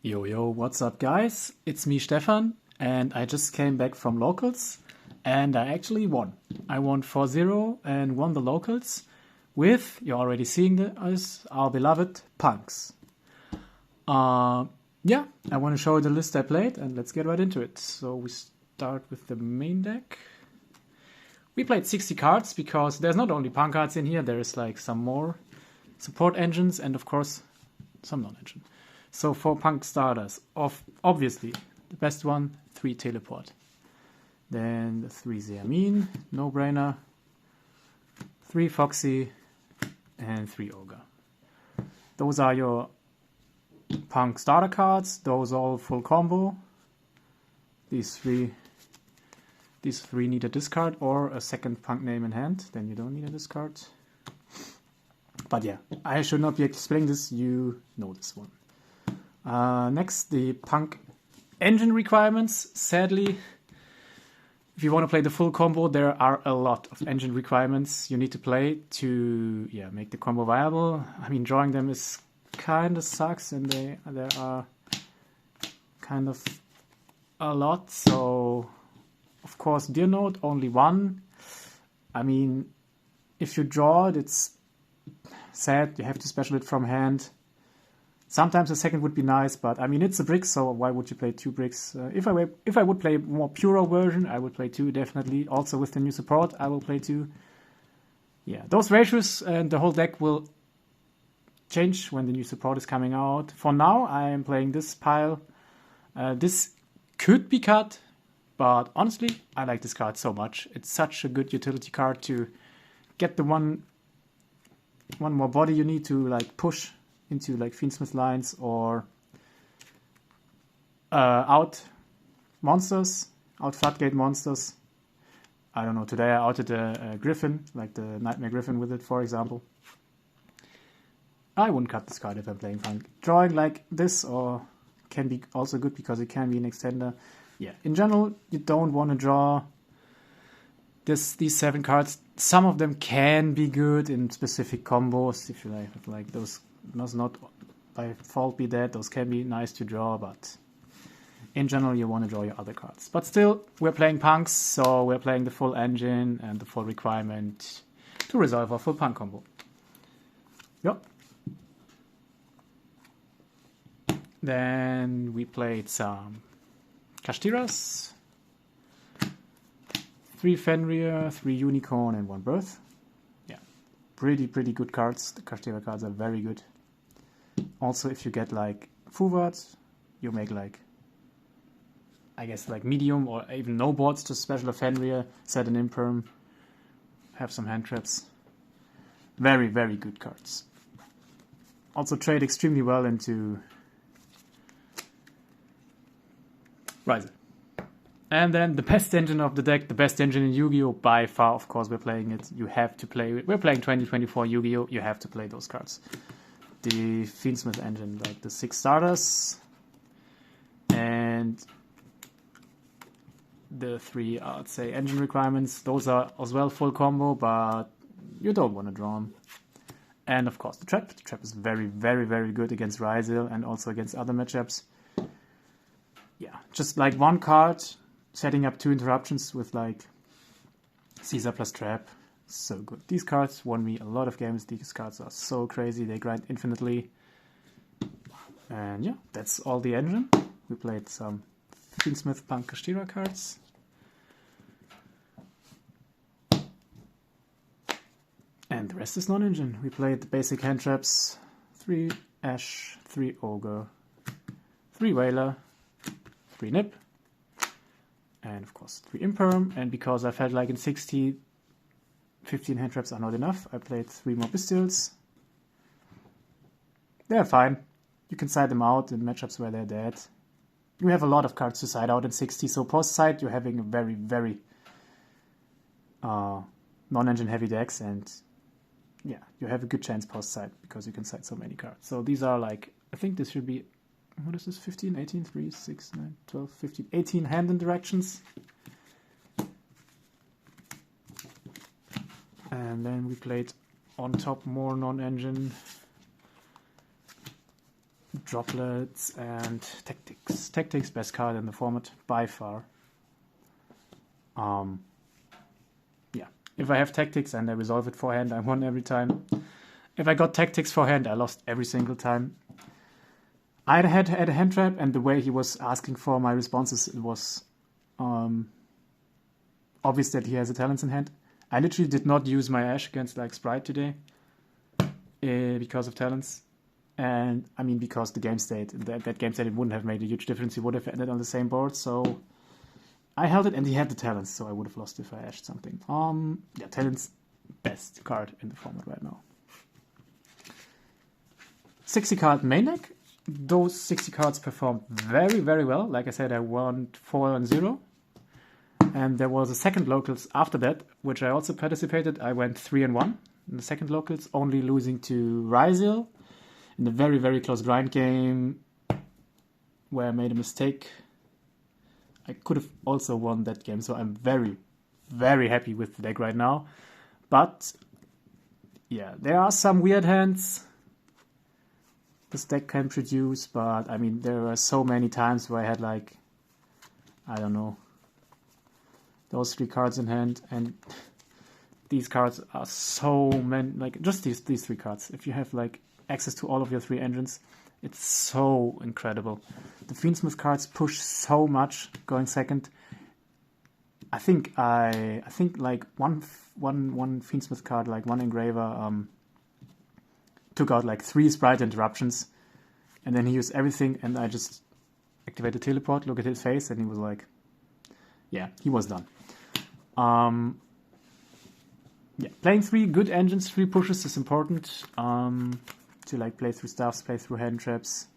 Yo, yo, what's up, guys? It's me, Stefan, and I just came back from locals, and I actually won. I won 4-0 and won the locals with, you're already seeing this, our beloved punks. Yeah, I want to show you the list I played, and let's get right into it. So we start with the main deck. We played 60 cards because there's not only punk cards in here, there is like some more support engines and of course some non-engine. So for punk starters, obviously the best one, 3 teleport. Then the 3 Zeamin, no brainer. 3 Foxy and 3 Ogre. Those are your punk starter cards. Those all full combo. These three need a discard or a second punk name in hand. Then you don't need a discard. But yeah, I should not be explaining this. You know this one. Next, the punk engine requirements. Sadly, if you want to play the full combo, there are a lot of engine requirements you need to play to make the combo viable. I mean, drawing them is kind of sucks, and there are kind of a lot. So, of course, dear note, only one. I mean, if you draw it, it's sad. You have to special it from hand. Sometimes a second would be nice, but I mean, it's a brick, so why would you play 2 bricks? If I would play a more pure version, I would play 2, definitely. Also with the new support, I will play 2. Yeah, those ratios and the whole deck will change when the new support is coming out. For now, I am playing this pile. This could be cut, but honestly, I like this card so much. It's such a good utility card to get the one more body you need to like push into like Fiendmsith lines or out floodgate monsters. I don't know, today I outed a Griffin, like the Nightmare Griffin with it, for example. I wouldn't cut this card if I'm playing Funk. Drawing like this or can be also good because it can be an extender. Yeah, in general, you don't want to draw these 7 cards. Some of them can be good in specific combos. If you like those must not by default be dead. Those can be nice to draw, but in general, you want to draw your other cards. But still, we're playing punks, so we're playing the full engine and the full requirement to resolve our full punk combo. Yep. Then we played some Kashtiras, 3 Fenrir, 3 Unicorn, and 1 Birth. Yeah, pretty good cards. The Kashtira cards are very good. Also, if you get like Fuvat, you make like, I guess like medium or even no boards to special a Fenrir, set an imperm, have some hand traps. Very good cards. Also trade extremely well into Riser. And then the best engine of the deck, the best engine in Yu-Gi-Oh! By far, of course, we're playing it. You have to play it. We're playing 2024 Yu-Gi-Oh! You have to play those cards. The Fiendmsith engine, like the 6 starters. And the 3, I'd say, engine requirements. Those are as well full combo, but you don't want to draw them. And of course, the trap. The trap is very good against Ryzel and also against other matchups. Yeah, just like 1 card, setting up 2 interruptions with like Caesar plus trap. So good. These cards won me a lot of games. These cards are so crazy. They grind infinitely. And yeah, that's all the engine. We played some Fiendmsith Punk Kashtira cards. And the rest is non-engine. We played the basic hand traps. 3 Ash, 3 Ogre, 3 Whaler, 3 Nip, and of course 3 Imperm. And because I felt like in 60, 15 hand traps are not enough, I played 3 more Pistols. They're fine. You can side them out in matchups where they're dead. You have a lot of cards to side out in 60, so post-side you're having a very non-engine heavy decks, and yeah, you have a good chance post-side because you can side so many cards. So these are like, I think this should be, what is this, 15, 18, 3, 6, 9, 12, 15, 18 hand interactions. And then we played on top more non-engine droplets and tactics. Tactics, best card in the format by far. Yeah, if I have tactics and I resolve it forehand, I won every time. If I got tactics forehand, I lost every single time. I had a hand trap, and the way he was asking for my responses, it was obvious that he has a talents in hand. I literally did not use my Ash against like Sprite today because of talents. And I mean, because the game state, that game state, it wouldn't have made a huge difference. He would have ended on the same board. So I held it, and he had the talents, so I would have lost if I Ashed something. Yeah, talents, best card in the format right now. 60 card main deck. Those 60 cards performed very, very well. Like I said, I won 4-0. And there was a second locals after that, which I also participated. I went 3-1 in the second locals, only losing to Ryzil in a very, very close grind game where I made a mistake. I could have also won that game, so I'm very, very happy with the deck right now. But yeah, there are some weird hands this deck can produce, but I mean, there were so many times where I had like, I don't know, those 3 cards in hand, and these cards are so many, like just these 3 cards. If you have like access to all of your 3 engines, it's so incredible. The Fiendmsith cards push so much going second. I think like one Fiendmsith card, like one engraver, took out like 3 sprite interruptions, and then he used everything, and I just activated teleport, look at his face, and he was like, yeah, he was done. Yeah, playing 3 good engines, 3 pushes is important to like play through stuffs, play through hand traps.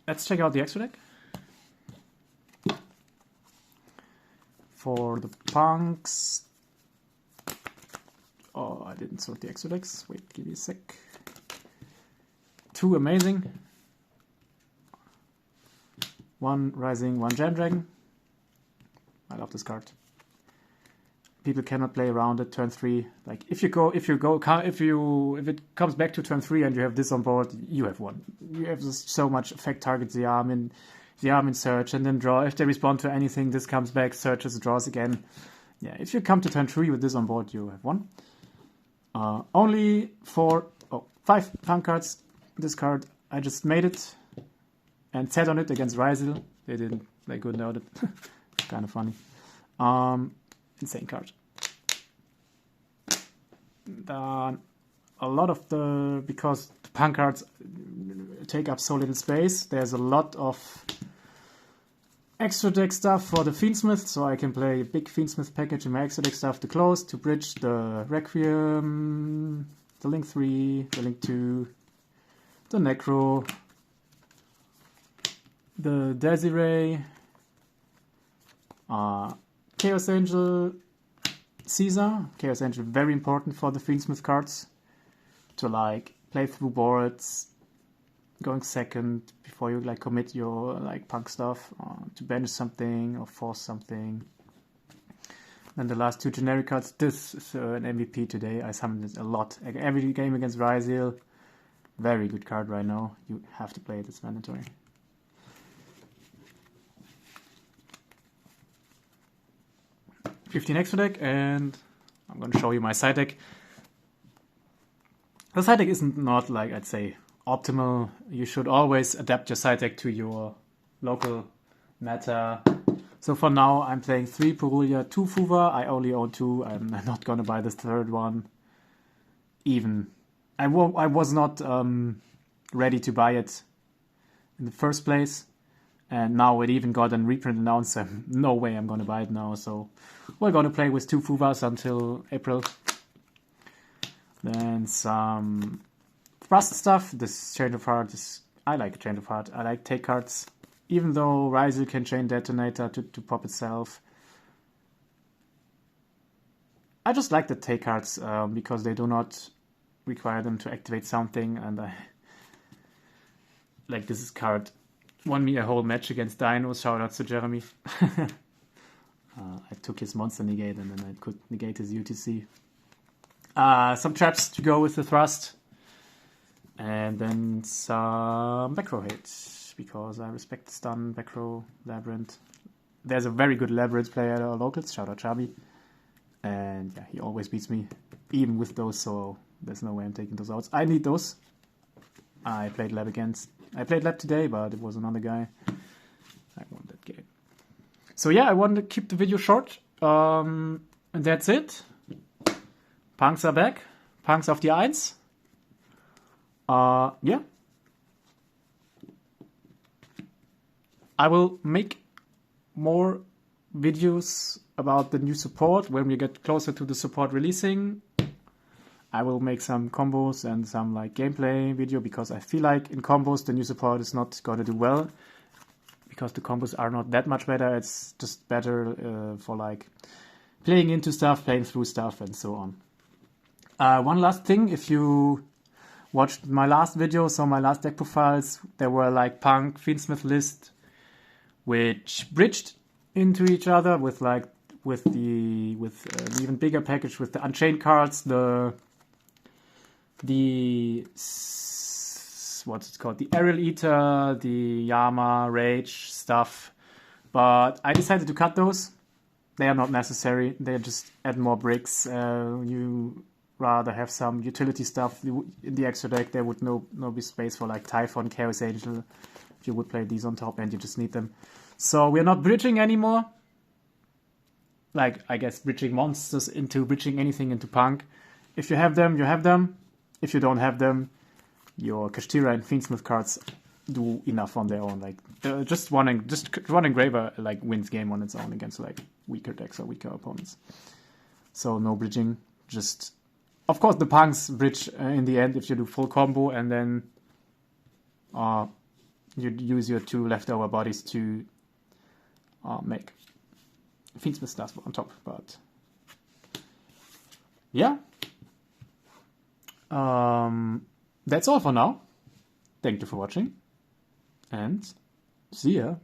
Let's check out the extra deck. For the punks, oh, I didn't sort the extra decks. Wait, give me a sec. 2 amazing. 1 rising, 1 jam dragon. I love this card. People cannot play around it. Turn 3. Like if it comes back to turn 3 and you have this on board, you have won. You have so much effect targets the arm in search, and then draw. If they respond to anything, this comes back, searches, draws again. Yeah, if you come to turn 3 with this on board, you have won. Only 5 punk cards. This card, I just made it and sat on it against Ryzil. They couldn't out it. Kind of funny. Insane card. A lot of because the punk cards take up so little space, there's a lot of extra deck stuff for the Fiendmsith, so I can play a big Fiendmsith package in my extra deck stuff to close, to bridge the Requiem, the Link 3, the Link 2, the Necro, the Desiree, Chaos Angel, Caesar. Chaos Angel, very important for the Fiendmsith cards to like play through boards, going second before you like commit your like punk stuff, to banish something or force something. And the last 2 generic cards. This is an MVP today. I summoned it a lot. Every game against Ryzil. Very good card right now. You have to play it. It's mandatory. $15 extra deck, and I'm going to show you my side deck. The side deck isn't not like, I'd say, optimal. You should always adapt your side deck to your local meta. So for now, I'm playing 3 Purulia, 2 Fuva. I only own 2. I'm not going to buy this 3rd one. Even. I was not ready to buy it in the first place. And now it even got a reprint announced. No way I'm going to buy it now. So we're going to play with 2 Fuvas until April. Then some Thrust stuff. This Chain of Heart is... I like Chain of Heart. I like take cards. Even though Ryzil can chain Detonator to pop itself. I just like the take cards because they do not require them to activate something. And I like this card. Won me a whole match against Dinos. Shout out to Jeremy. I took his monster negate and then I could negate his UTC. Some traps to go with the Thrust. And then some back row hate, because I respect stun, back row, labyrinth. There's a very good labyrinth player at our locals, shout out Chabi. And yeah, he always beats me, even with those, so there's no way I'm taking those outs. I need those. I played lab today, but it was another guy. I won that game. So yeah, I wanted to keep the video short. And that's it. Punks are back. Punks auf die 1. Yeah. I will make more videos about the new support when we get closer to the support releasing. I will make some combos and some like gameplay video, because I feel like in combos the new support is not gonna do well, because the combos are not that much better. It's just better for like playing into stuff, playing through stuff, and so on. One last thing, if you watched my last video, so my last deck profiles, there were like P.u.n.k, Fiendmsith list, which bridged into each other with an even bigger package with the Unchained cards, the what's it called, the Aerial Eater, the Yama, Rage stuff. But I decided to cut those. They are not necessary. They just add more bricks. You rather have some utility stuff in the extra deck. There would no be space for like Typhon, Chaos Angel, if you would play these on top and you just need them. So we're not bridging anymore. Like, I guess bridging monsters into bridging anything into P.u.n.k. If you have them, you have them. If you don't have them, your Kashtira and Fiendmsith cards do enough on their own. Like just one engraver like wins game on its own against like weaker decks or weaker opponents. So no bridging. Just, of course, the Punks bridge in the end if you do full combo, and then you use your 2 leftover bodies to make Fiendmsith stuff on top. But yeah. That's all for now. Thank you for watching, and see ya.